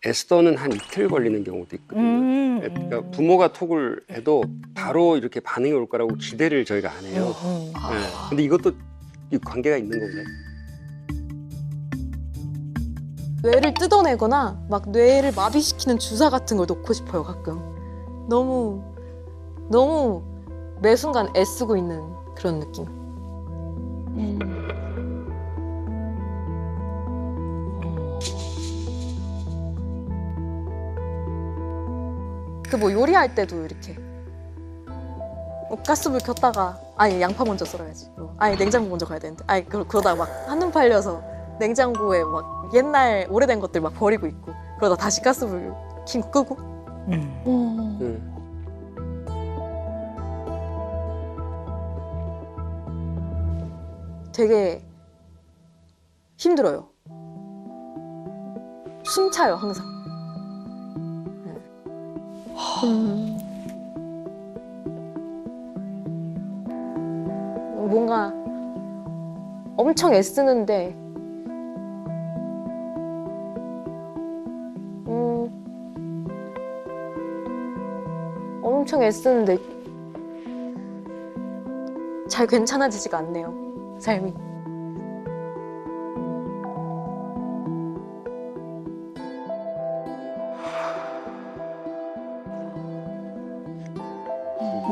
에스더는 한 이틀 걸리는 경우도 있거든요. 그러니까 부모가 톡을 해도 바로 이렇게 반응이 올 거라고 기대를 저희가 안 해요. 네. 근데 이것도 관계가 있는 건가요? 뇌를 뜯어내거나 막 뇌를 마비시키는 주사 같은 걸 놓고 싶어요, 가끔. 너무 매 순간 애쓰고 있는 그런 느낌. 그 뭐 요리할 때도 이렇게 가스불 켰다가 아니 양파 먼저 썰어야지. 아니 냉장고 먼저 가야 되는데 아니 그러다가 막 한눈 팔려서 냉장고에 막 옛날 오래된 것들 막 버리고 있고 그러다 다시 가스불 끄고. 되게 힘들어요. 숨 차요 항상. 뭔가 엄청 애쓰는데 엄청 애쓰는데 잘 괜찮아지지가 않네요, 삶이.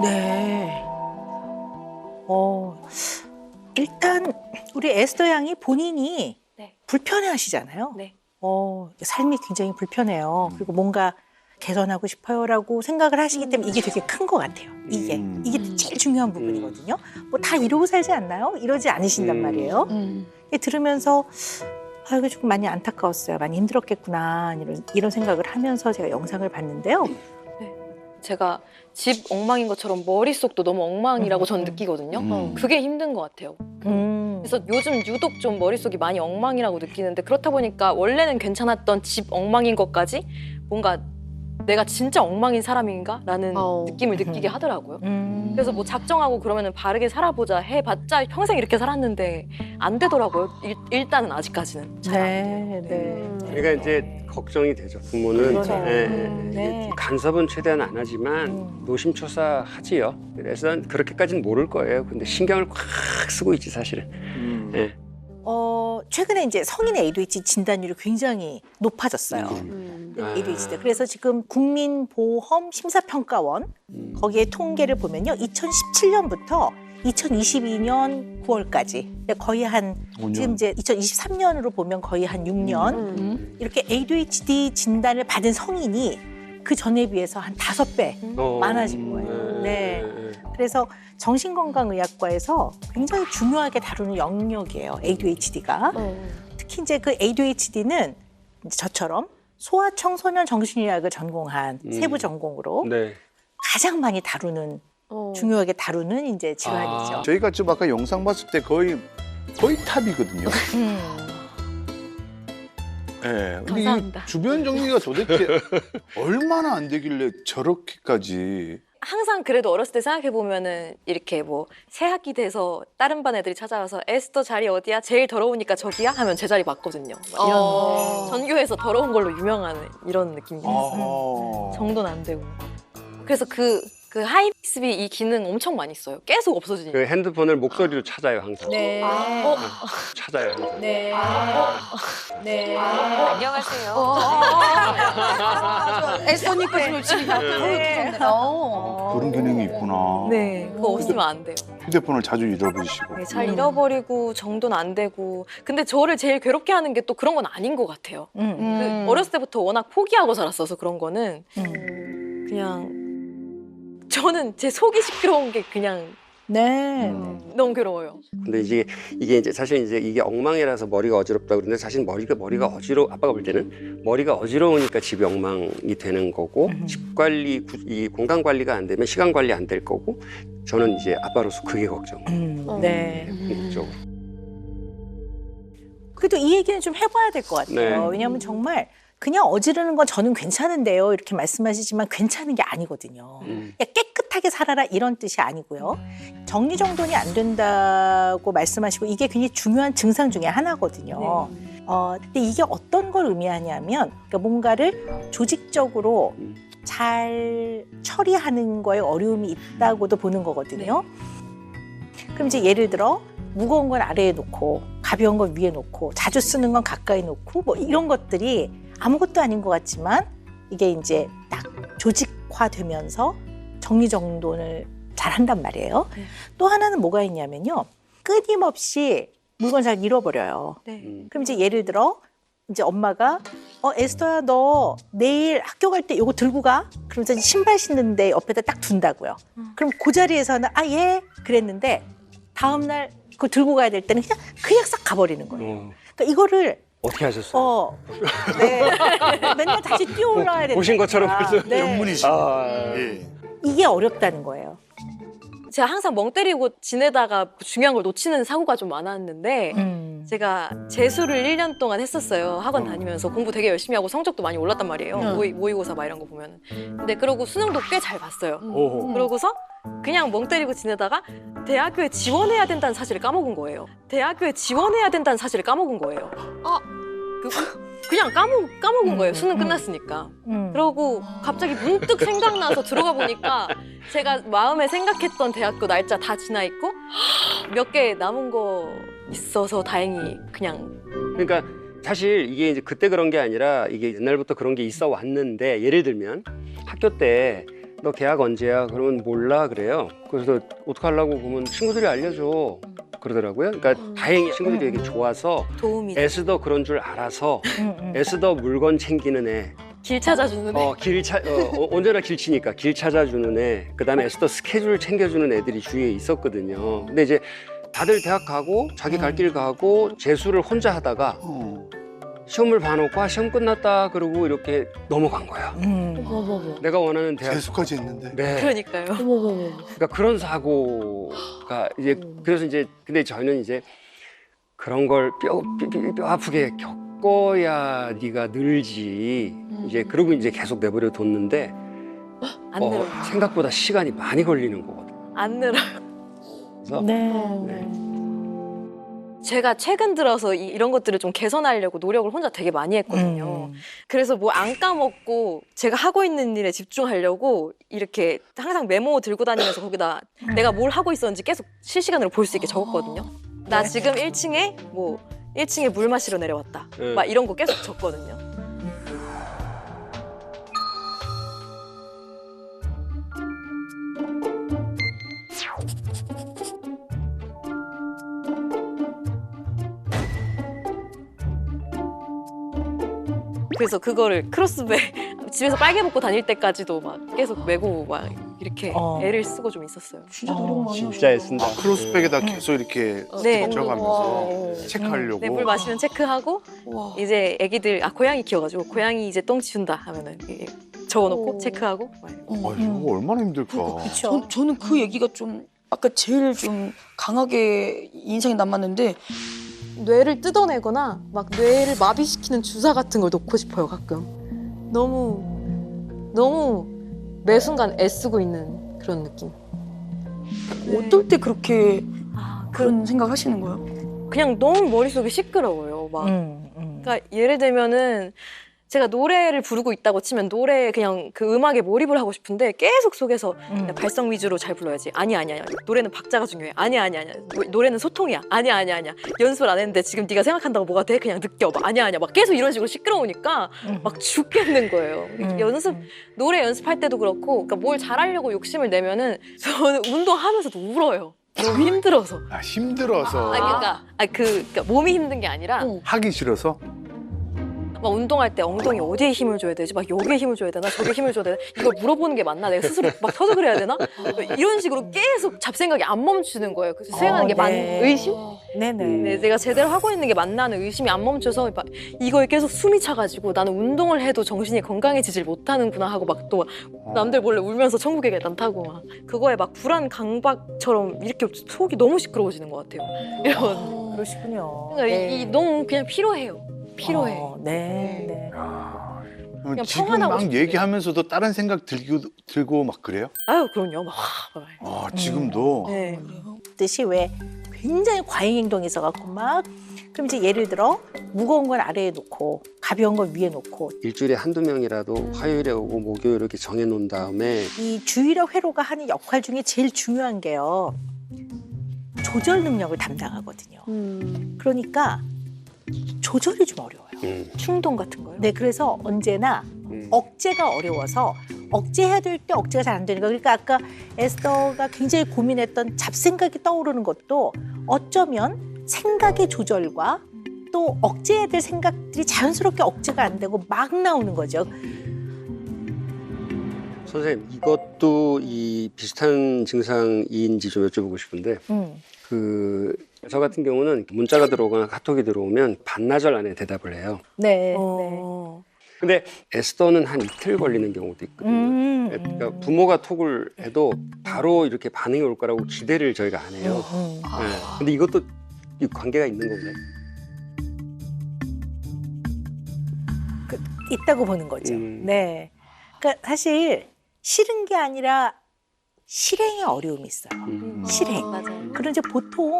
네. 일단 우리 에스더 양이 본인이 네. 불편해하시잖아요. 네. 삶이 굉장히 불편해요. 그리고 뭔가 개선하고 싶어요라고 생각을 하시기 때문에 이게 되게 큰 것 같아요. 이게 제일 중요한 부분이거든요. 뭐 다 이러고 살지 않나요? 이러지 않으신단 말이에요. 이게 들으면서 이거 조금 많이 안타까웠어요. 많이 힘들었겠구나 이런 생각을 하면서 제가 영상을 봤는데요. 제가 집 엉망인 것처럼 머릿속도 너무 엉망이라고 저는 느끼거든요. 그게 힘든 것 같아요. 그래서 요즘 유독 좀 머릿속이 많이 엉망이라고 느끼는데 그렇다 보니까 원래는 괜찮았던 집 엉망인 것까지 뭔가 내가 진짜 엉망인 사람인가? 라는 느낌을 느끼게 하더라고요. 그래서 뭐 작정하고 그러면은 바르게 살아보자 해봤자 평생 이렇게 살았는데 안 되더라고요. 일단은 아직까지는. 네. 그러니까 이제 걱정이 되죠. 부모는 네. 간섭은 최대한 안 하지만 노심초사 하지요. 그래서 그렇게까지는 모를 거예요. 근데 신경을 꽉 쓰고 있지 사실은. 네. 최근에 이제 성인 ADHD 진단율이 굉장히 높아졌어요. ADHD. 그래서 지금 국민보험 심사평가원 거기에 통계를 보면요, 2017년부터 2022년 9월까지 거의 한 5년. 지금 이제 2023년으로 보면 거의 한 6년 이렇게 ADHD 진단을 받은 성인이 그 전에 비해서 한 5배 많아진 거예요. 네. 그래서 정신건강의학과에서 굉장히 중요하게 다루는 영역이에요, ADHD가. 특히 이제 그 ADHD는 저처럼 소아청소년 정신의학을 전공한 세부 전공으로 가장 많이 다루는 중요하게 다루는 이제 질환이죠. 저희가 지금 아까 영상 봤을 때 거의 탑이거든요. 네. 근데 이 감사합니다. 주변 정리가 도대체 얼마나 안 되길래 저렇게까지. 항상 그래도 어렸을 때 생각해보면은 이렇게 뭐 새학기 돼서 다른 반 애들이 찾아와서 에스더 자리 어디야? 제일 더러우니까 저기야? 하면 제 자리 맞거든요. 막 이런 전교에서 더러운 걸로 유명한 이런 느낌이었어요. 정돈 안 되고. 그래서 그 하이비스비 이 기능 엄청 많이 써요. 계속 없어지니까. 그 핸드폰을 목소리로 찾아요 항상. 네. 찾아요 항상. 네. 네. 안녕하세요. 에스더니까 열심히 그런 기능이 있구나. 네, 그거 없으면 안 돼요. 휴대폰을 자주 잃어버리시고. 네, 잘 잃어버리고 정돈 안 되고. 근데 저를 제일 괴롭게 하는 게 또 그런 건 아닌 것 같아요. 그 어렸을 때부터 워낙 포기하고 자랐어서 그런 거는 그냥 저는 제 속이 시끄러운 게 그냥 너무 괴로워요. 근데 이게 이제 사실 이제 이게 엉망이라서 머리가 어지럽다 그러는데 사실 머리가 아빠가 볼 때는 머리가 어지러우니까 집이 엉망이 되는 거고 집 관리 이 공간 관리가 안 되면 시간 관리 안 될 거고 저는 이제 아빠로서 그게 걱정. 네. 궁극적으로. 그래도 이 얘기는 좀 해봐야 될 것 같아요. 네. 왜냐하면 정말 그냥 어지르는 건 저는 괜찮은데요 이렇게 말씀하시지만 괜찮은 게 아니거든요. 그냥 깨끗하게 살아라 이런 뜻이 아니고요. 정리정돈이 안 된다고 말씀하시고 이게 굉장히 중요한 증상 중에 하나거든요. 근데 이게 어떤 걸 의미하냐면 그러니까 뭔가를 조직적으로 잘 처리하는 거에 어려움이 있다고도 보는 거거든요. 그럼 이제 예를 들어 무거운 건 아래에 놓고 가벼운 건 위에 놓고 자주 쓰는 건 가까이 놓고 뭐 이런 것들이 아무것도 아닌 것 같지만 이게 이제 딱 조직화되면서 정리정돈을 잘 한단 말이에요. 또 하나는 뭐가 있냐면요. 끊임없이 물건 잘 잃어버려요. 그럼 이제 예를 들어 이제 엄마가 에스터야 너 내일 학교 갈 때 이거 들고 가. 그러면서 신발 신는데 옆에다 딱 둔다고요. 그럼 그 자리에서는 예 그랬는데 다음 날 그거 들고 가야 될 때는 그냥 싹 가버리는 거예요. 그러니까 이거를 어떻게 하셨어요? 네. 맨날 다시 뛰어 올라와야 된다. 보신 것처럼 벌써 네. 전문이시네. 예. 이게 어렵다는 거예요. 제가 항상 멍 때리고 지내다가 중요한 걸 놓치는 사고가 좀 많았는데 제가 재수를 1년 동안 했었어요. 학원 다니면서 공부 되게 열심히 하고 성적도 많이 올랐단 말이에요. 모의고사 막 이런 거 보면은. 근데 그러고 수능도 꽤 잘 봤어요. 그러고서 그냥 멍 때리고 지내다가 대학교에 지원해야 된다는 사실을 까먹은 거예요. 대학교에 지원해야 된다는 사실을 까먹은 거예요. 그냥 까먹은 거예요. 수능 끝났으니까. 그러고 갑자기 문득 생각나서 들어가 보니까 제가 마음에 생각했던 대학교 날짜 다 지나 있고 몇 개 남은 거 있어서 다행히 그냥. 그러니까 사실 이게 이제 그때 그런 게 아니라 이게 옛날부터 그런 게 있어 왔는데 예를 들면 학교 때 너 개학 언제야? 그러면 몰라 그래요. 그래서 어떡하려고 그러면 친구들이 알려줘 그러더라고요. 그러니까 다행히 친구들이 되게 좋아서 도움이 돼. 에스더 그런 줄 알아서 에스더 물건 챙기는 애, 길 찾아주는 애. 언제나 길치니까 길 찾아주는 애, 그다음에 에스더 스케줄 챙겨주는 애들이 주위에 있었거든요. 근데 이제 다들 대학 가고 자기 갈 길 가고 재수를 혼자 하다가 시험을 봐놓고 시험 끝났다 그러고 이렇게 넘어간 거야. 내가 원하는 대학. 재수까지 했는데. 네. 그러니까요. 그러니까 그런 사고가 이제 그래서 이제 근데 저희는 이제 그런 걸 뼈 아프게 겪어야 네가 늘지 이제 그러고 이제 계속 내버려 뒀는데 안 늘어요. 생각보다 시간이 많이 걸리는 거거든. 안 늘어요. 그래서 네. 제가 최근 들어서 이런 것들을 좀 개선하려고 노력을 혼자 되게 많이 했거든요. 그래서 뭐 안 까먹고 제가 하고 있는 일에 집중하려고 이렇게 항상 메모 들고 다니면서 거기다 내가 뭘 하고 있었는지 계속 실시간으로 볼 수 있게 적었거든요. 나 지금 1층에 뭐 1층에 물 마시러 내려왔다. 막 이런 거 계속 적거든요. 그래서 그거를 크로스백 집에서 빨개 벗고 다닐 때까지도 막 계속 메고 막 이렇게 애를 쓰고 좀 있었어요. 진짜 노력 많이 진짜 애쓴다. 크로스백에다 계속 이렇게 네. 적어가면서 체크하려고. 네, 물 마시면 체크하고 와. 이제 애기들 고양이 키워가지고 고양이 이제 똥 치운다 하면은 이게 적어놓고 체크하고 막 이러고. 아, 이거 얼마나 힘들까. 그렇죠. 저는 그 얘기가 좀 아까 제일 좀 강하게 인상이 남았는데 뇌를 뜯어내거나 막 뇌를 마비시키는 주사 같은 걸 놓고 싶어요 가끔. 너무 매 순간 애쓰고 있는 그런 느낌. 어떨 때 그렇게 아, 그런 생각 하시는 거예요? 그냥 너무 머릿속이 시끄러워요. 막 그러니까 예를 들면은 제가 노래를 부르고 있다고 치면 노래에 그냥 그 음악에 몰입을 하고 싶은데 계속 속에서 그냥 발성 위주로 잘 불러야지. 아니야. 노래는 박자가 중요해. 아니야. 노래는 소통이야. 아니야. 연습을 안 했는데 지금 네가 생각한다고 뭐가 돼? 그냥 느껴. 막 아니야. 막 계속 이런 식으로 시끄러우니까 막 죽겠는 거예요. 노래 연습할 때도 그렇고 그러니까 뭘 잘하려고 욕심을 내면은 저는 운동하면서도 울어요. 너무 힘들어서. 아, 힘들어서. 그러니까 몸이 힘든 게 아니라 하기 싫어서? 막 운동할 때 엉덩이 어디에 힘을 줘야 되지? 막 여기에 힘을 줘야 되나? 저기에 힘을 줘야 되나? 이걸 물어보는 게 맞나? 내가 스스로 막 터득을 해야 되나? 이런 식으로 계속 잡생각이 안 멈추는 거예요. 그래서 수행하는 게 의심? 네네. 네, 내가 제대로 하고 있는 게 맞나는 의심이 안 멈춰서 막 이거에 계속 숨이 차가지고 나는 운동을 해도 정신이 건강해지질 못하는구나 하고 막 또 남들 몰래 울면서 천국의 계단 타고 막 그거에 막 불안 강박처럼 이렇게 속이 너무 시끄러워지는 것 같아요. 이런. 그러시군요. 그러니까 네. 이 너무 그냥 필요해요. 필요해. 네. 그냥 지금 평안하고 막 싶어요. 얘기하면서도 다른 생각 들고 막 그래요? 아유 그럼요. 막. 아, 지금도? 네. 뜻이 왜 굉장히 과잉 행동이 있어갖고 막 그럼 이제 예를 들어 무거운 건 아래에 놓고 가벼운 건 위에 놓고 일주일에 한두 명이라도 화요일에 오고 목요일 이렇게 정해 놓은 다음에 이 주일의 회로가 하는 역할 중에 제일 중요한 게요. 조절 능력을 담당하거든요. 그러니까 조절이 좀 어려워요. 충동 같은 거요? 네, 그래서 언제나 억제가 어려워서 억제해야 될 때 억제가 잘 안 되니까 그러니까 아까 에스더가 굉장히 고민했던 잡생각이 떠오르는 것도 어쩌면 생각의 조절과 또 억제해야 될 생각들이 자연스럽게 억제가 안 되고 막 나오는 거죠. 선생님 이것도 이 비슷한 증상인지 좀 여쭤보고 싶은데 저 같은 경우는 문자가 들어오거나 카톡이 들어오면 반나절 안에 대답을 해요. 네. 근데 에스더는 한 이틀 걸리는 경우도 있거든요. 그러니까 부모가 톡을 해도 바로 이렇게 반응이 올 거라고 기대를 저희가 안 해요. 네. 근데 이것도 이 관계가 있는 건가요? 있다고 보는 거죠. 네. 그러니까 사실 싫은 게 아니라 실행에 어려움이 있어요. 실행. 맞아요. 그런 이제 보통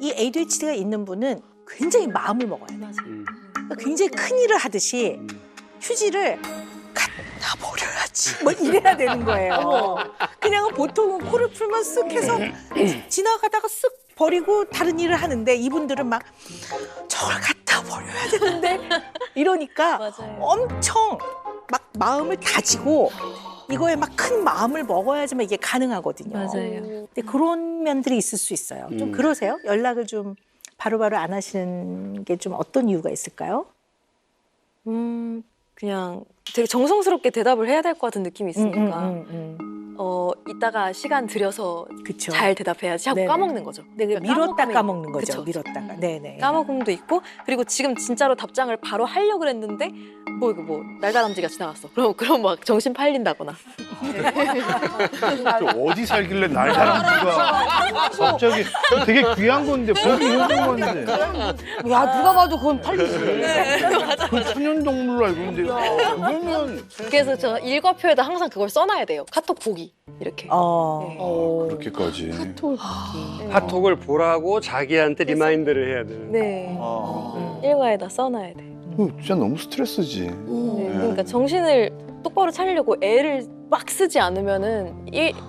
이 ADHD가 있는 분은 굉장히 마음을 먹어야 돼요. 그러니까 굉장히 큰 일을 하듯이 휴지를 갖다 버려야지. 뭐 이래야 되는 거예요. 그냥 보통은 코를 풀면 쓱 해서 지나가다가 쓱 버리고 다른 일을 하는데 이분들은 막 저걸 갖다 버려야 되는데 이러니까 맞아요. 엄청 막 마음을 다지고 이거에 막 큰 마음을 먹어야지만 이게 가능하거든요. 맞아요. 근데 그런 면들이 있을 수 있어요. 좀 그러세요? 연락을 좀 바로바로 안 하시는 게 좀 어떤 이유가 있을까요? 그냥 되게 정성스럽게 대답을 해야 될 것 같은 느낌이 있으니까 이따가 시간 들여서 그쵸. 잘 대답해야지 하고 네네. 까먹는 거죠. 네, 그러니까 미뤘다 까먹음이- 까먹는 거죠. 그쵸. 미뤘다가. 네네. 까먹음도 있고 그리고 지금 진짜로 답장을 바로 하려고 그랬는데 뭐 이거 뭐 날다람쥐가 지나갔어. 그럼 막 정신 팔린다거나. 어디 살길래 날다람쥐가 갑자기 되게 귀한 건데 보기 힘든 건데 야 누가 봐도 그건 팔리지. 그 천연동물로 알고 있는데 그러면 그래서 저 일과표에다 항상 그걸 써놔야 돼요. 카톡 보기 이렇게. 그렇게까지. 카톡을 보라고 자기한테 리마인드를 해야 되는. 네. 아, 일과에다 써놔야 돼. 그거 진짜 너무 스트레스지. 네. 그러니까 정신을 똑바로 차리려고 애를 막 쓰지 않으면은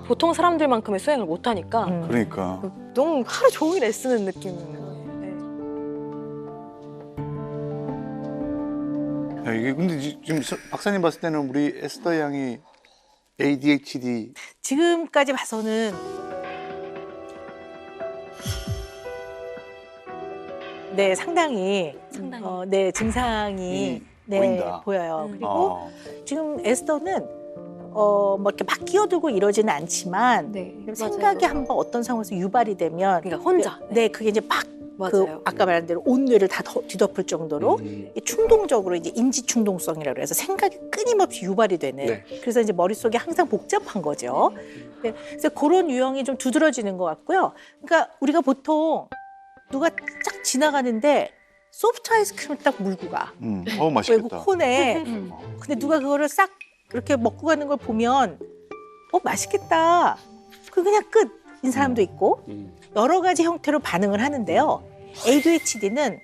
보통 사람들만큼의 수행을 못 하니까 그러니까. 너무 하루 종일 애쓰는 느낌이에요. 야, 이게 근데 지금 박사님 봤을 때는 우리 에스더 양이 ADHD 지금까지 봐서는 네 상당히 네 증상이 네, 보인다. 보여요. 그리고 지금 에스더는 뭐 이렇게 막 끼어들고 이러지는 않지만 네. 생각이 한번 어떤 상황에서 유발이 되면 그러니까 혼자. 네 그게 이제 막 그 맞아요. 아까 말한 대로 온 뇌를 다 뒤덮을 정도로 충동적으로 이제 인지 충동성이라고 해서 생각이 끊임없이 유발이 되는 네. 그래서 이제 머릿속이 항상 복잡한 거죠. 네. 그래서 그런 유형이 좀 두드러지는 것 같고요. 그러니까 우리가 보통 누가 쫙 지나가는데 소프트 아이스크림을 딱 물고 가. 어우 외국 맛있겠다. 콘에. 근데 누가 그거를 싹 이렇게 먹고 가는 걸 보면 맛있겠다. 그냥 끝인 사람도 있고 여러 가지 형태로 반응을 하는데요. ADHD는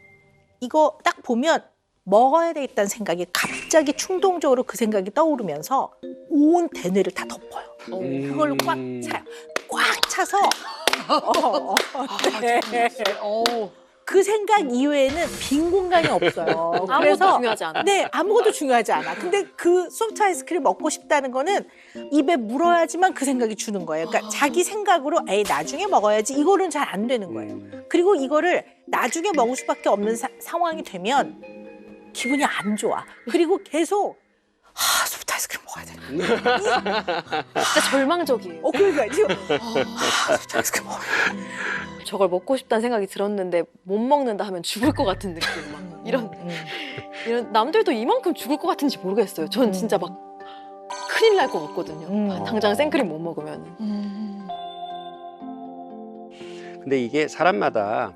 이거 딱 보면 먹어야 되겠다는 생각이 갑자기 충동적으로 그 생각이 떠오르면서 온 대뇌를 다 덮어요. 그걸로 꽉 차요. 꽉 차서 네. 그 생각 이외에는 빈 공간이 없어요. 아무것도 중요하지 않아. 네, 아무것도 중요하지 않아. 근데 그 소프트 아이스크림 먹고 싶다는 거는 입에 물어야지만 그 생각이 주는 거예요. 그러니까 자기 생각으로 에이 나중에 먹어야지 이거는 잘 안 되는 거예요. 그리고 이거를 나중에 먹을 수밖에 없는 상황이 되면 기분이 안 좋아. 그리고 계속 소프트 아이스크림 먹어야 돼. 진짜 절망적이에요. 그러니까 지금 소프트 아이스크림 먹어야 돼. 저걸 먹고 싶다는 생각이 들었는데 못 먹는다 하면 죽을 것 같은 느낌. 막 이런 남들도 이만큼 죽을 것 같은지 모르겠어요. 전 진짜 막 큰일 날 것 같거든요. 당장 생크림 못 먹으면. 근데 이게 사람마다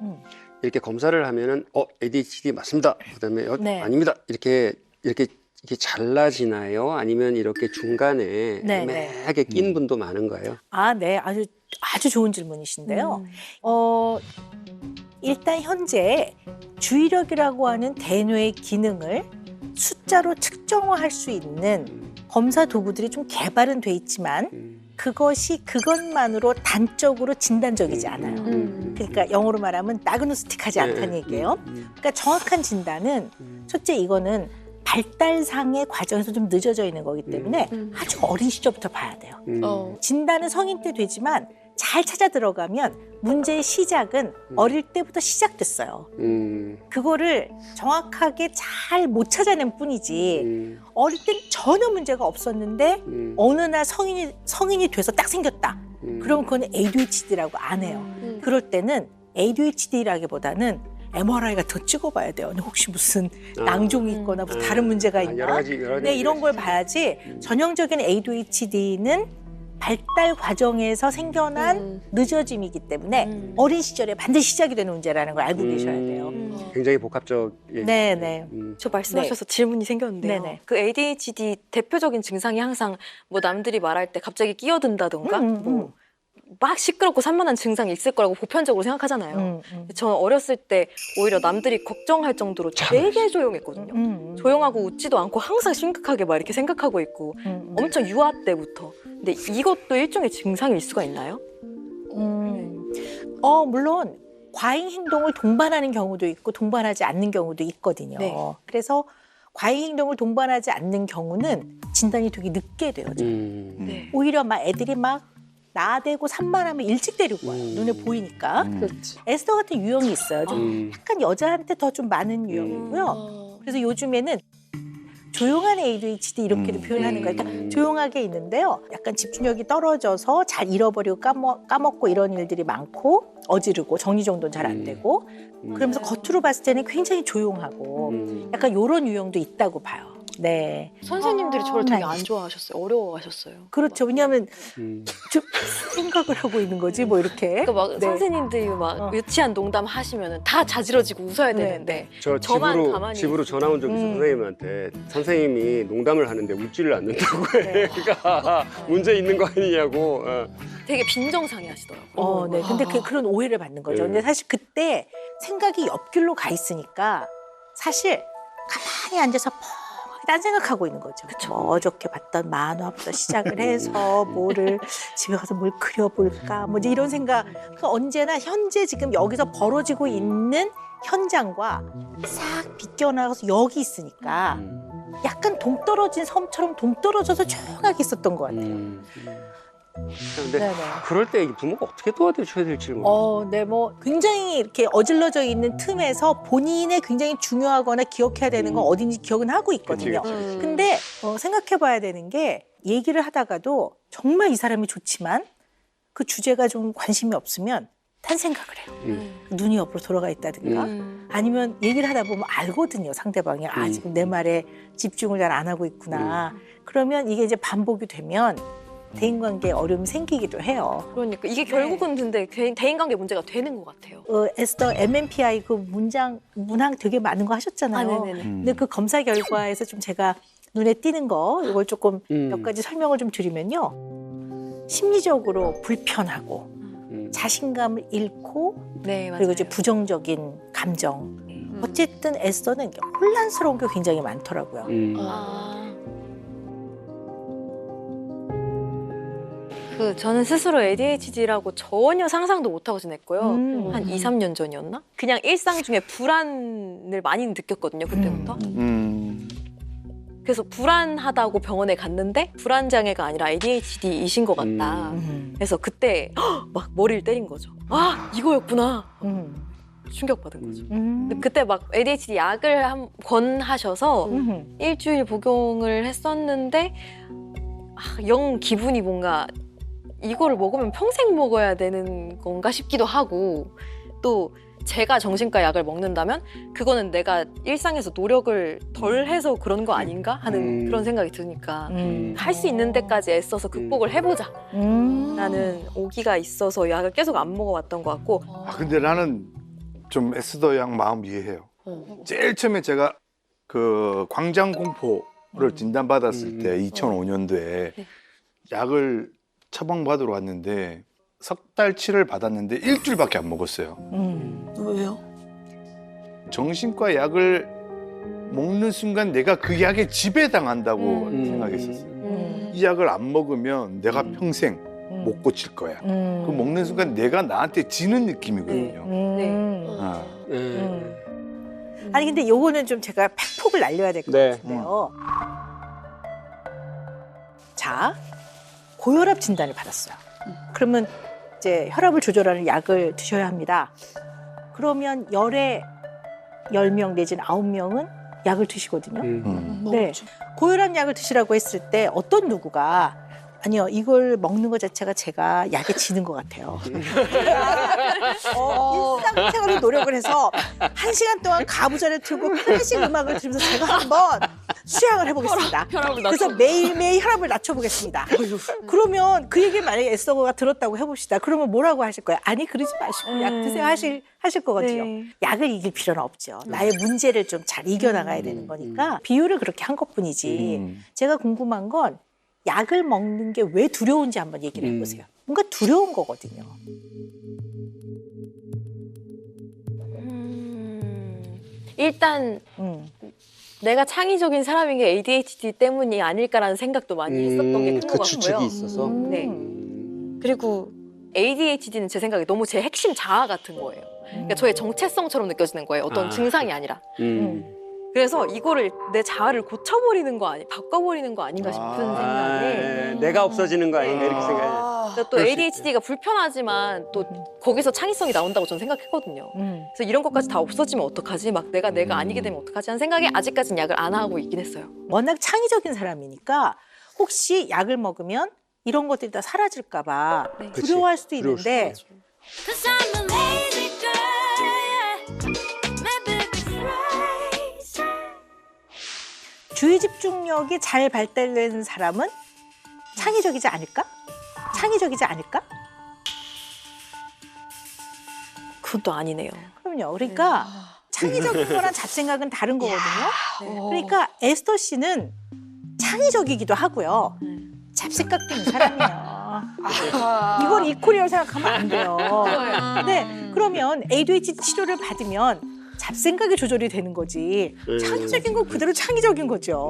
이렇게 검사를 하면은 ADHD 맞습니다. 그다음에 네. 아닙니다. 이렇게 잘라지나요? 아니면 이렇게 중간에 네, 애매하게 낀 분도 많은 거예요? 네. 아주 아주 좋은 질문이신데요. 일단 현재 주의력이라고 하는 대뇌의 기능을 숫자로 측정화할 수 있는 검사 도구들이 좀 개발은 돼 있지만 그것이 그것만으로 단적으로 진단적이지 않아요. 그러니까 영어로 말하면 다그노스틱하지 않다는 얘기예요. 그러니까 정확한 진단은 첫째 이거는 발달상의 과정에서 좀 늦어져 있는 거기 때문에 아주 어린 시절부터 봐야 돼요. 진단은 성인 때 되지만 잘 찾아 들어가면 문제의 시작은 어릴 때부터 시작됐어요. 그거를 정확하게 잘 못 찾아낸 뿐이지 어릴 땐 전혀 문제가 없었는데 어느 날 성인이 돼서 딱 생겼다. 그럼 그건 ADHD라고 안 해요. 그럴 때는 ADHD라기보다는 MRI가 더 찍어봐야 돼요. 혹시 무슨 낭종이 있거나 무슨 다른 문제가 있나? 여러 가지 네, 이런 걸 봐야지 전형적인 ADHD는 발달 과정에서 생겨난 늦어짐이기 때문에 어린 시절에 반드시 시작이 되는 문제라는 걸 알고 계셔야 돼요. 굉장히 복합적. 네네. 저 말씀하셔서 질문이 생겼는데요. 네네. 그 ADHD 대표적인 증상이 항상 뭐 남들이 말할 때 갑자기 끼어든다던가 뭐 막 시끄럽고 산만한 증상이 있을 거라고 보편적으로 생각하잖아요. 저는 어렸을 때 오히려 남들이 걱정할 정도로 되게 조용했거든요. 조용하고 웃지도 않고 항상 심각하게 막 이렇게 생각하고 있고 엄청 유아 때부터. 근데 이것도 일종의 증상일 수가 있나요? 물론 과잉 행동을 동반하는 경우도 있고 동반하지 않는 경우도 있거든요. 네. 그래서 과잉 행동을 동반하지 않는 경우는 진단이 되게 늦게 되어져요. 네. 오히려 막 애들이 막 나대고 산만하면 일찍 데리고 와요. 눈에 보이니까. 그렇지. 에스더 같은 유형이 있어요. 좀 약간 여자한테 더 좀 많은 유형이고요. 그래서 요즘에는 조용한 ADHD 이렇게도 표현하는 거예요. 그러니까 조용하게 있는데요. 약간 집중력이 떨어져서 잘 잃어버리고 까먹고 이런 일들이 많고 어지르고 정리정돈 잘 안 되고 그러면서 겉으로 봤을 때는 굉장히 조용하고 약간 이런 유형도 있다고 봐요. 네. 선생님들이 저를 되게 네. 안 좋아하셨어요. 어려워하셨어요. 그렇죠. 왜냐하면 좀 생각을 하고 있는 거지 뭐 이렇게. 그러니까 막 네. 선생님들이 막 유치한 농담 하시면은 다 자지러지고 웃어야 네, 되는데 저 저만 가만히 집으로 전화 온 적 있어 선생님한테. 선생님이 농담을 하는데 웃지를 않는다고 해. 그러니까 문제 있는 거 아니냐고. 되게 빈정상해 하시더라고요. 네. 근데 그런 오해를 받는 거죠. 근데 사실 그때 생각이 옆길로 가 있으니까 사실 가만히 앉아서 딴 생각하고 있는 거죠. 뭐 어저께 봤던 만화부터 시작을 해서 뭐를 집에 가서 뭘 그려볼까 뭐 이제 이런 생각. 그러니까 언제나 현재 지금 여기서 벌어지고 있는 현장과 싹 비껴나가서 여기 있으니까 약간 동떨어진 섬처럼 동떨어져서 조용하게 있었던 것 같아요. 근데 네네. 그럴 때 부모가 어떻게 도와주셔야 될지 모르겠어요. 네, 뭐 굉장히 이렇게 어질러져 있는 틈에서 본인의 굉장히 중요하거나 기억해야 되는 건 어딘지 기억은 하고 있거든요. 그치. 근데 생각해봐야 되는 게 얘기를 하다가도 정말 이 사람이 좋지만 그 주제가 좀 관심이 없으면 딴 생각을 해요. 눈이 옆으로 돌아가 있다든가 아니면 얘기를 하다 보면 알거든요. 상대방이 지금 내 말에 집중을 잘 안 하고 있구나. 그러면 이게 이제 반복이 되면 대인관계에 어려움이 생기기도 해요. 그러니까 이게 결국은 근데 대인관계 문제가 되는 것 같아요. 에스더 MMPI 그 문항 되게 많은 거 하셨잖아요. 네네네. 근데 그 검사 결과에서 좀 제가 눈에 띄는 거 이걸 조금 몇 가지 설명을 좀 드리면요. 심리적으로 불편하고 자신감을 잃고 네, 맞아요. 그리고 이제 부정적인 감정. 어쨌든 에스더는 혼란스러운 게 굉장히 많더라고요. 저는 스스로 ADHD라고 전혀 상상도 못하고 지냈고요. 한 2, 3년 전이었나? 그냥 일상 중에 불안을 많이 느꼈거든요, 그때부터. 그래서 불안하다고 병원에 갔는데 불안 장애가 아니라 ADHD이신 것 같다. 그래서 그때 막 머리를 때린 거죠. 아, 이거였구나. 충격받은 거죠. 근데 그때 막 ADHD 약을 권하셔서 일주일 복용을 했었는데 영 기분이 뭔가 이거를 먹으면 평생 먹어야 되는 건가 싶기도 하고 또 제가 정신과 약을 먹는다면 그거는 내가 일상에서 노력을 덜 해서 그런 거 아닌가 하는 그런 생각이 드니까 할 수 있는 데까지 애써서 극복을 해보자 라는 오기가 있어서 약을 계속 안 먹어왔던 것 같고 근데 나는 좀 에스더 양 마음 이해해요. 제일 처음에 제가 그 광장 공포를 진단받았을 때 2005년도에 약을 처방받으러 왔는데 석 달치를 받았는데 일주일밖에 안 먹었어요. 왜요? 정신과 약을 먹는 순간 내가 그 약에 지배당한다고 생각했었어요. 이 약을 안 먹으면 내가 평생 못 고칠 거야. 그 먹는 순간 내가 나한테 지는 느낌이거든요. 아. 아니 근데 요거는 좀 제가 팩폭을 날려야 될 것 네. 같은데요. 자, 고혈압 진단을 받았어요. 그러면 이제 혈압을 조절하는 약을 드셔야 합니다. 그러면 열에 10명 내지는 9명은 약을 드시거든요. 네. 고혈압 약을 드시라고 했을 때 어떤 누구가 아니요, 이걸 먹는 것 자체가 제가 약에 지는 것 같아요. 일상생활로 노력을 해서 1시간 동안 가부좌를 틀고 클래식 음악을 들으면서 제가 한번 수양을 해보겠습니다. 그래서 매일매일 혈압을 낮춰보겠습니다. 그러면 그 얘기를 만약에 에스더가 들었다고 해봅시다. 그러면 뭐라고 하실 거예요? 아니, 그러지 마시고 약 드세요 하실 거거든요. 네. 약을 이길 필요는 없죠. 나의 문제를 좀 잘 이겨나가야 되는 거니까 비유를 그렇게 한 것뿐이지. 제가 궁금한 건 약을 먹는 게 왜 두려운지 한번 얘기를 해보세요. 뭔가 두려운 거거든요. 일단 내가 창의적인 사람인 게 ADHD 때문이 아닐까라는 생각도 많이 했었던 게 큰 것 그 같고요. 추측이 있어서. 네. 그리고 ADHD는 제 생각에 너무 제 핵심 자아 같은 거예요. 그러니까 저의 정체성처럼 느껴지는 거예요. 어떤 증상이 아니라. 그래서 이거를 내 자아를 고쳐버리는 거 바꿔버리는 거 아닌가 싶은 생각에. 내가 없어지는 거 아닌가 이렇게 생각해. 그래서 또 그럴 수 ADHD가 불편하지만 또 거기서 창의성이 나온다고 저는 생각했거든요. 그래서 이런 것까지 다 없어지면 어떡하지? 막 내가 아니게 되면 어떡하지? 하는 생각에 아직까지는 약을 안 하고 있긴 했어요. 워낙 창의적인 사람이니까 혹시 약을 먹으면 이런 것들이 다 사라질까 봐 네. 두려워할 수도 두려울 수도 있는데 있죠. Cause I'm a lazy girl, maybe crazy. 주의 집중력이 잘 발달된 사람은 창의적이지 않을까? 창의적이지 않을까? 그건 또 아니네요. 그럼요. 그러니까 창의적인 거랑 잡생각은 다른 거거든요. 그러니까 에스더 씨는 창의적이기도 하고요. 잡생각도 있는 사람이에요. 이걸 이퀄이라고 생각하면 안 돼요. 네, 그러면 ADHD 치료를 받으면 잡생각이 조절이 되는 거지. 창의적인 건 그대로 창의적인 거죠.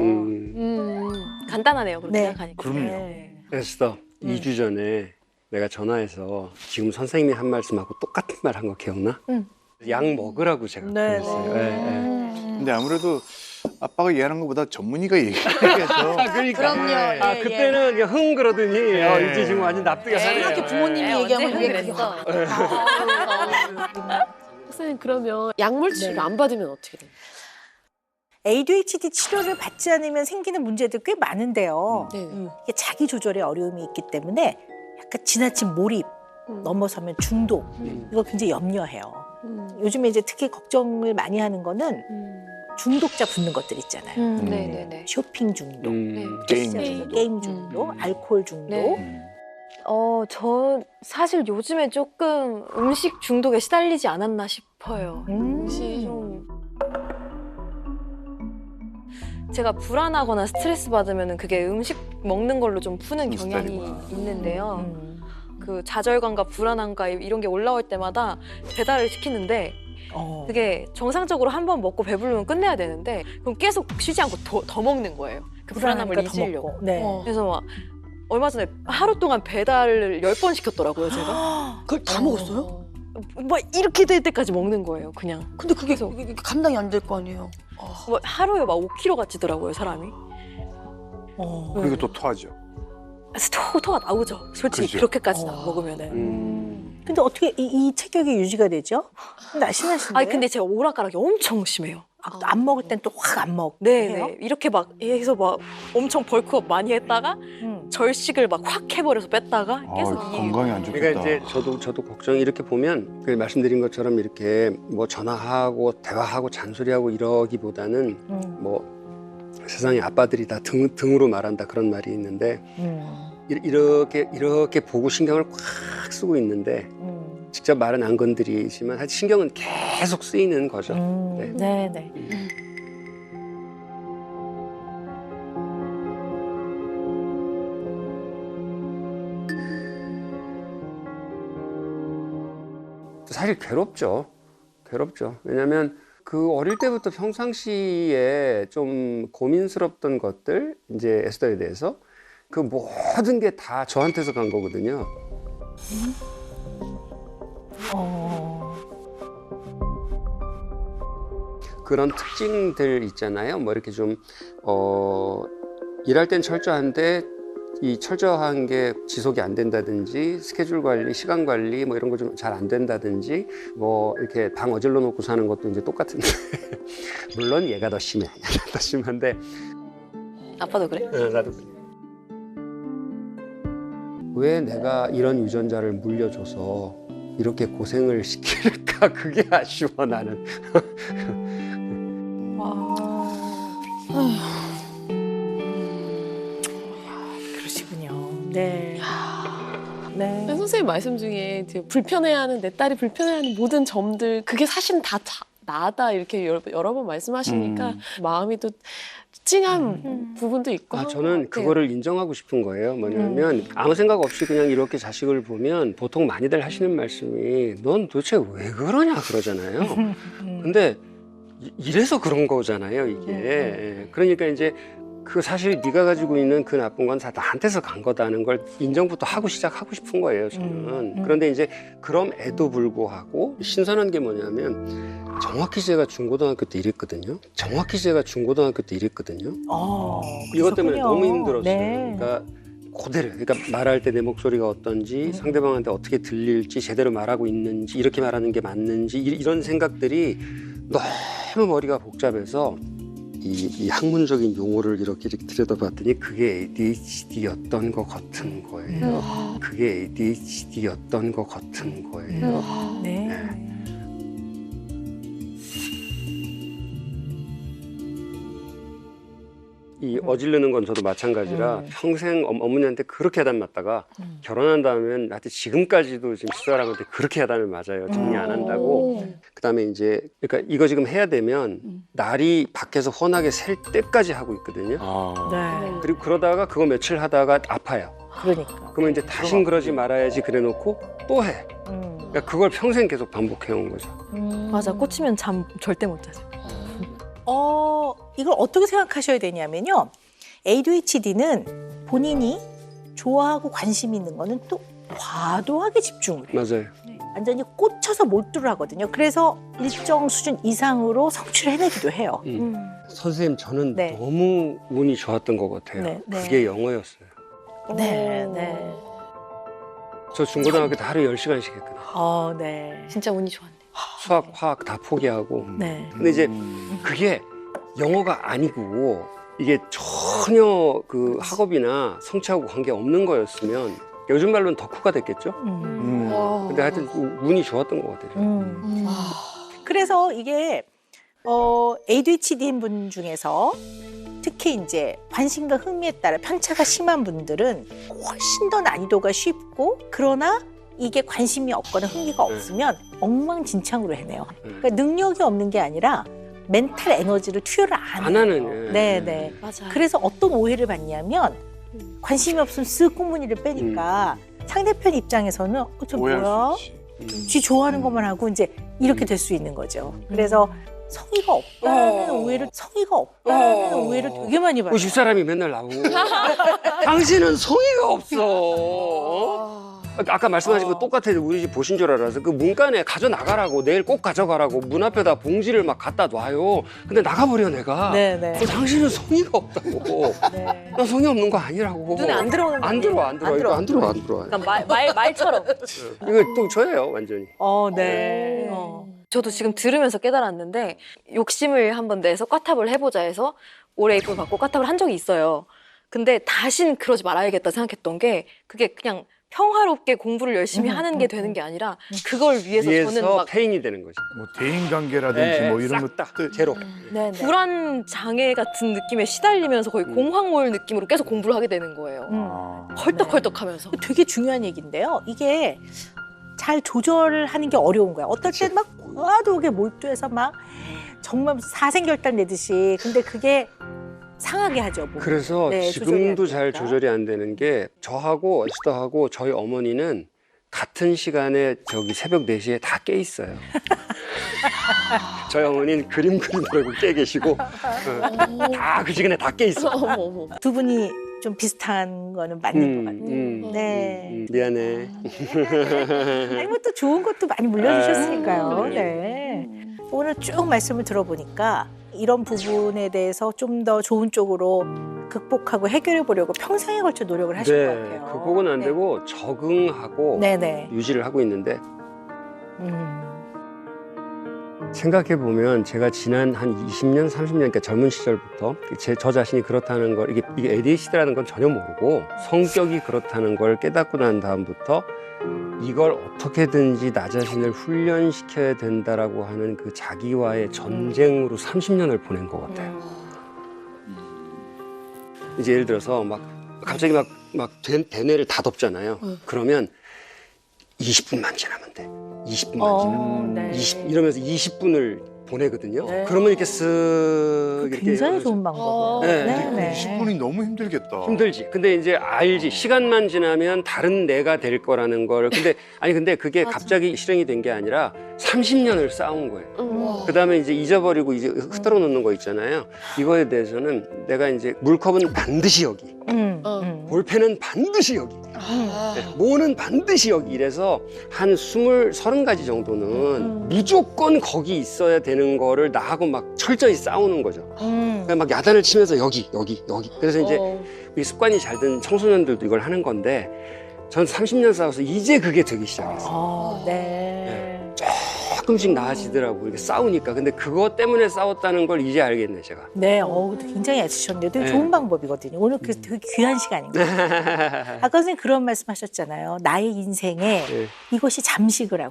간단하네요. 그렇게 네. 생각하니까. 그럼요. 네. 에스더, 2주 전에 내가 전화해서 지금 선생님이 한 말씀하고 똑같은 말 한 거 기억나? 약 먹으라고 제가 네, 그랬어요. 네. 예, 예. 근데 아무래도 아빠가 얘기하는 것보다 전문의가 얘기해서 그럼요. 아, 예, 그때는 그냥 흥 그러더니 예. 이제 지금 완전 납득이 하네요. 이렇게 부모님이 네, 얘기하면 언제 그게 그랬어? 선생님 그러면 약물 치료를 안 받으면 어떻게 돼요? ADHD 치료를 받지 않으면 생기는 문제들 꽤 많은데요. 네. 이게 자기 조절에 어려움이 있기 때문에 약간 지나친 몰입, 넘어서면 중독, 이거 굉장히 염려해요. 요즘에 이제 특히 걱정을 많이 하는 거는 중독자 붙는 것들 있잖아요. 네네네. 쇼핑 중독, 게임 게임 중독, 알코올 중독. 네. 저 사실 요즘에 조금 음식 중독에 시달리지 않았나 싶어요. 좀 제가 불안하거나 스트레스 받으면 그게 음식 먹는 걸로 좀 푸는 경향이 스타일이구나. 있는데요. 그 좌절감과 불안함과 이런 게 올라올 때마다 배달을 시키는데 그게 정상적으로 한 번 먹고 배부르면 끝내야 되는데 그럼 계속 쉬지 않고 더 먹는 거예요. 그 불안함을 불안하니까 더 잊으려고. 먹고. 네. 그래서 막 얼마 전에 하루 동안 배달을 10번 시켰더라고요, 제가. 그걸 다 먹었어요? 막 이렇게 될 때까지 먹는 거예요, 그냥. 근데 그게 감당이 안 될 거 아니에요. 뭐 하루에 막 5kg가 찌더라고요, 사람이. 그리고 또 토하죠. 그래서 토가 나오죠. 솔직히 그죠. 그렇게까지 먹으면은. 근데 어떻게 이 체격이 유지가 되죠? 날씬하신데? 아니 근데 제가 오락가락이 엄청 심해요. 안 먹을 땐 또 확 안 먹고 네, 해요? 네. 이렇게 막 해서 막 엄청 벌크업 많이 했다가 절식을 막 확 해버려서 뺐다가 계속 아, 이 건강이 안 좋겠다. 그러니까 이제 저도 걱정이 이렇게 보면 그 말씀드린 것처럼 이렇게 뭐 전화하고 대화하고 잔소리하고 이러기보다는 뭐 세상에 아빠들이 다 등으로 말한다 그런 말이 있는데 이렇게 보고 신경을 꽉 쓰고 있는데 직접 말은 안 건드리지만 하여튼 신경은 계속 쓰이는 거죠. 네. 네, 네. 사실 괴롭죠. 왜냐하면 그 어릴 때부터 평상시에 좀 고민스럽던 것들, 이제 에스더에 대해서 그 모든 게 다 저한테서 간 거거든요. 그런 특징들 있잖아요. 뭐 이렇게 좀 일할 땐 철저한데 이 철저한 게 지속이 안 된다든지, 스케줄 관리, 시간 관리 뭐 이런 거 좀 잘 안 된다든지, 뭐 이렇게 방 어질러 놓고 사는 것도 이제 똑같은데 물론 얘가 더 심해. 얘가 더 심한데 아빠도 그래? 나도 그래. 왜 내가 이런 유전자를 물려줘서 이렇게 고생을 시킬까? 그게 아쉬워 나는. 그러시군요. 네. 네. 선생님 말씀 중에 이제 불편해하는 내 딸이 불편해하는 모든 점들 그게 사실은 다 나다 이렇게 여러 번 말씀하시니까 마음이 또 찡한 부분도 있고. 저는 그거를 인정하고 싶은 거예요. 뭐냐면 아무 생각 없이 그냥 이렇게 자식을 보면 보통 많이들 하시는 말씀이 넌 도대체 왜 그러냐 그러잖아요. 근데 이래서 그런 거잖아요, 이게. 그러니까 이제 그 사실 네가 가지고 있는 그 나쁜 건 다 나한테서 간 거다는 걸 인정부터 하고 시작하고 싶은 거예요, 저는. 그런데 이제 그럼에도 불구하고 신선한 게 뭐냐면 정확히 제가 중고등학교 때 이랬거든요. 이것 때문에 너무 힘들었어요. 네. 그러니까 그대로, 그러니까 말할 때 내 목소리가 어떤지, 상대방한테 어떻게 들릴지, 제대로 말하고 있는지, 이렇게 말하는 게 맞는지, 이런 생각들이 너무 머리가 복잡해서 이 학문적인 용어를 이렇게 들여다봤더니 그게 ADHD였던 것 같은 거예요. 네. 이 어지르는 건 저도 마찬가지라 평생 어머니한테 그렇게 야단 맞다가 결혼한 다음엔 나한테 지금까지도 지금 집사람한테 그렇게 야단을 맞아요. 정리 안 한다고. 그다음에 이제 그러니까 이거 지금 해야 되면 날이 밖에서 훤하게 셀 때까지 하고 있거든요. 네. 그리고 그러다가 그거 며칠 하다가 아파요. 그러니까. 그러면 이제 다신 그러지 말아야지 그래놓고 또 해. 그러니까 그걸 평생 계속 반복해온 거죠. 맞아, 꽂히면 잠 절대 못 자죠. 이걸 어떻게 생각하셔야 되냐면요. ADHD는 본인이 좋아하고 관심 있는 거는 또 과도하게 집중을 해요. 맞아요. 완전히 꽂혀서 몰두를 하거든요. 그래서 일정 수준 이상으로 성취해내기도 해요. 선생님, 저는 네. 너무 운이 좋았던 것 같아요. 네, 네. 그게 영어였어요. 네, 네. 저 중고등학교 때 하루 10시간씩 했거든요. 네. 진짜 운이 좋았네. 수학, 화학 다 포기하고. 네. 근데 이제 그게 영어가 아니고 이게 전혀 그 학업이나 성취하고 관계 없는 거였으면 요즘 말로는 덕후가 됐겠죠? 근데 하여튼 운이 좋았던 것 같아요. 그래서 이게 ADHD인 분 중에서 특히 이제 관심과 흥미에 따라 편차가 심한 분들은 훨씬 더 난이도가 쉽고, 그러나 이게 관심이 없거나 흥미가 없으면 엉망진창으로 해내요. 그러니까 능력이 없는 게 아니라 멘탈 에너지를 투여를 안 안 해요. 하는. 네네. 맞아요. 그래서 어떤 오해를 받냐면 관심이 없으면 쓱 꽃무늬를 빼니까 상대편 입장에서는 저 오해할 뭐야? 수 있지. 쥐 좋아하는 것만 하고 이제 이렇게 될 수 있는 거죠. 그래서 성의가 없다는 오해를 되게 많이 받아요. 그 집사람이 맨날 나오고 당신은 성의가 없어. 아까 말씀하신 거 똑같아요. 우리 집 보신 줄 알아서 그 문간에 가져나가라고, 내일 꼭 가져가라고 문 앞에다 봉지를 막 갖다 놔요. 근데 나가버려 내가. 네네. 당신은 성의가 없다고. 네. 나 성의 없는 거 아니라고. 눈에 안 들어오는 거 안 아니에요? 들어와. 이거 안 들어와. 그러니까 말처럼. 이거 또 저예요, 완전히. 네. 저도 지금 들으면서 깨달았는데 욕심을 한번 내서 꽈탑을 해보자 해서 올해 A급을 받고 꽈탑을 한 적이 있어요. 근데 다신 그러지 말아야겠다 생각했던 게 그게 그냥 평화롭게 공부를 열심히 하는 게 되는 게 아니라 그걸 위해서 저는 막 페인이 되는 거지. 뭐 대인 관계라든지 뭐 이런 싹 다 것들 제로. 네네. 불안 장애 같은 느낌에 시달리면서 거의 공황 느낌으로 계속 공부를 하게 되는 거예요. 헐떡헐떡하면서. 되게 중요한 얘기인데요. 이게 잘 조절을 하는 게 어려운 거야. 어떨 때는 막 과도하게 몰두해서 막 정말 사생결단 내듯이. 근데 그게 상하게 하죠. 몸을. 그래서 네, 지금도 조절이 안 잘 되니까. 조절이 안 되는 게 저하고 에스더하고 저희 어머니는 같은 시간에 저기 새벽 4시에 다 깨 있어요. 저희 어머니는 그림 그리느라고 깨 계시고 다 그 시간에 다 깨 있어. 어머 어머. 두 분이 좀 비슷한 거는 맞는 것 같아요. 네. 미안해. 아니 뭐 또 좋은 것도 많이 물려주셨으니까요. 네. 오늘 쭉 말씀을 들어보니까 이런 부분에 대해서 좀 더 좋은 쪽으로 극복하고 해결해 보려고 평생에 걸쳐 노력을 하신 것 같아요. 극복은 안 네. 되고 적응하고 네네. 유지를 하고 있는데 음. 생각해 보면 제가 지난 한 20년, 30년 그러니까 젊은 시절부터 저 자신이 그렇다는 걸 이게 ADHD라는 건 전혀 모르고 성격이 그렇다는 걸 깨닫고 난 다음부터 이걸 어떻게든지 나 자신을 훈련시켜야 된다라고 하는 그 자기와의 전쟁으로 30년을 보낸 것 같아요. 이제 예를 들어서 막 갑자기 막 대뇌를 다 덮잖아요. 그러면 20분만 지나면 돼. 20분만 지나면 네. 20, 이러면서 20분을 보내거든요. 네. 그러면 이렇게 쓱 이렇게 굉장히 좋은 방법이에요. 네. 네. 20분이 너무 힘들겠다. 힘들지. 근데 이제 알지. 시간만 지나면 다른 내가 될 거라는 걸. 근데 그게 갑자기 실행이 된 게 아니라 30년을 쌓은 거예요. 그다음에 이제 잊어버리고 이제 흐트러 놓는 거 있잖아요. 이거에 대해서는 내가 이제 물컵은 반드시 여기, 볼펜은 반드시 여기, 모는 반드시 여기 이래서 한 30가지 정도는 무조건 거기 있어야 되는 거를 나하고 막 철저히 싸우는 거죠. 그러니까 막 야단을 치면서 여기. 그래서 이제 이 습관이 잘 든 청소년들도 이걸 하는 건데 전 30년 싸워서 이제 그게 되기 시작했어요. 네. 조금씩 나아지더라고 이렇게 싸우니까. 근데 그것 때문에 싸웠다는 걸 이제 알겠네 제가. 네, 굉장히 애쓰셨는데 되게 네. 좋은 방법이거든요. 오늘 되게 귀한 시간인 거예요. 아까 선생님 그런 말씀하셨잖아요. 나의 인생에 네. 이것이 잠식을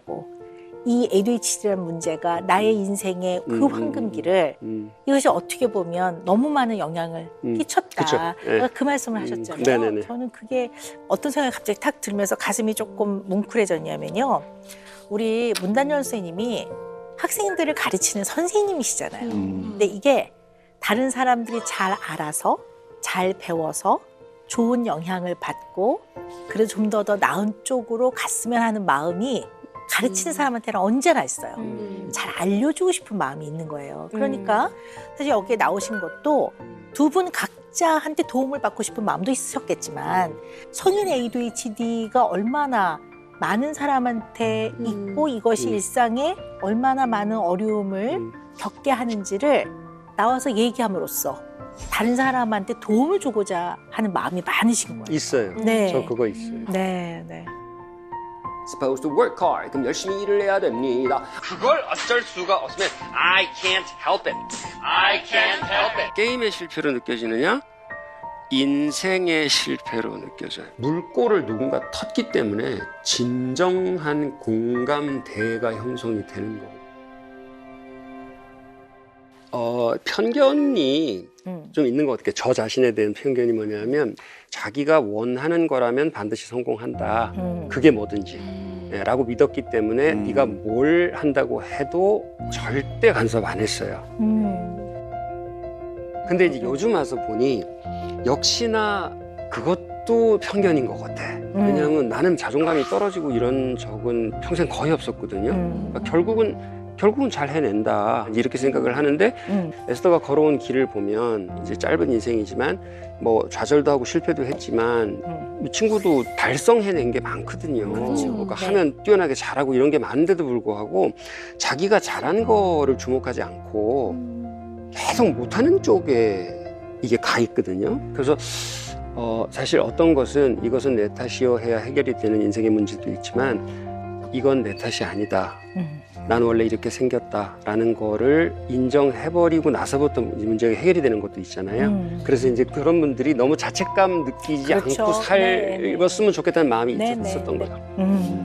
이 ADHD라는 문제가 나의 인생의 그 황금기를 이것이 어떻게 보면 너무 많은 영향을 끼쳤다. 그쵸. 네. 아까 그 말씀을 하셨잖아요. 네네네. 저는 그게 어떤 생각이 갑자기 탁 들면서 가슴이 조금 뭉클해졌냐면요. 우리 문단열 선생님이 학생들을 가르치는 선생님이시잖아요. 근데 이게 다른 사람들이 잘 알아서 잘 배워서 좋은 영향을 받고 그래도 좀 더 나은 쪽으로 갔으면 하는 마음이 가르치는 사람한테는 언제나 있어요. 잘 알려주고 싶은 마음이 있는 거예요. 그러니까 사실 여기에 나오신 것도 두 분 각자한테 도움을 받고 싶은 마음도 있으셨겠지만 성인 ADHD가 얼마나 많은 사람한테 있고 이것이 일상에 얼마나 많은 어려움을 겪게 하는지를 나와서 얘기함으로써 다른 사람한테 도움을 주고자 하는 마음이 많으신 거예요. 있어요. 네. 저 그거 있어요. 네, 네. Supposed to work hard. 그럼 열심히 일을 해야 됩니다. 그걸 어쩔 수가 없으면 I can't help it. I can't help it. 게임의 실패로 느껴지느냐? 인생의 실패로 느껴져요. 물꼬를 누군가 텄기 때문에 진정한 공감대가 형성이 되는 거고. 편견이 좀 있는 것 같아요. 저 자신에 대한 편견이 뭐냐면 자기가 원하는 거라면 반드시 성공한다. 그게 뭐든지. 라고 믿었기 때문에 네가 뭘 한다고 해도 절대 간섭 안 했어요. 근데 이제 요즘 와서 보니 역시나 그것도 편견인 것 같아. 왜냐하면 나는 자존감이 떨어지고 이런 적은 평생 거의 없었거든요. 그러니까 결국은 잘 해낸다 이렇게 생각을 하는데 에스더가 걸어온 길을 보면 이제 짧은 인생이지만 뭐 좌절도 하고 실패도 했지만 이 친구도 달성해낸 게 많거든요. 그러니까 네. 하면 뛰어나게 잘하고 이런 게 많은데도 불구하고 자기가 잘한 거를 주목하지 않고 계속 못하는 쪽에 이게 가 있거든요. 그래서 사실 어떤 것은 이것은 내 탓이요 해야 해결이 되는 인생의 문제도 있지만 이건 내 탓이 아니다. 난 원래 이렇게 생겼다라는 거를 인정해버리고 나서부터 문제가 해결이 되는 것도 있잖아요. 그래서 이제 그런 분들이 너무 자책감 느끼지 그렇죠. 않고 살았으면 좋겠다는 마음이 네, 있었던 네, 거죠. 네.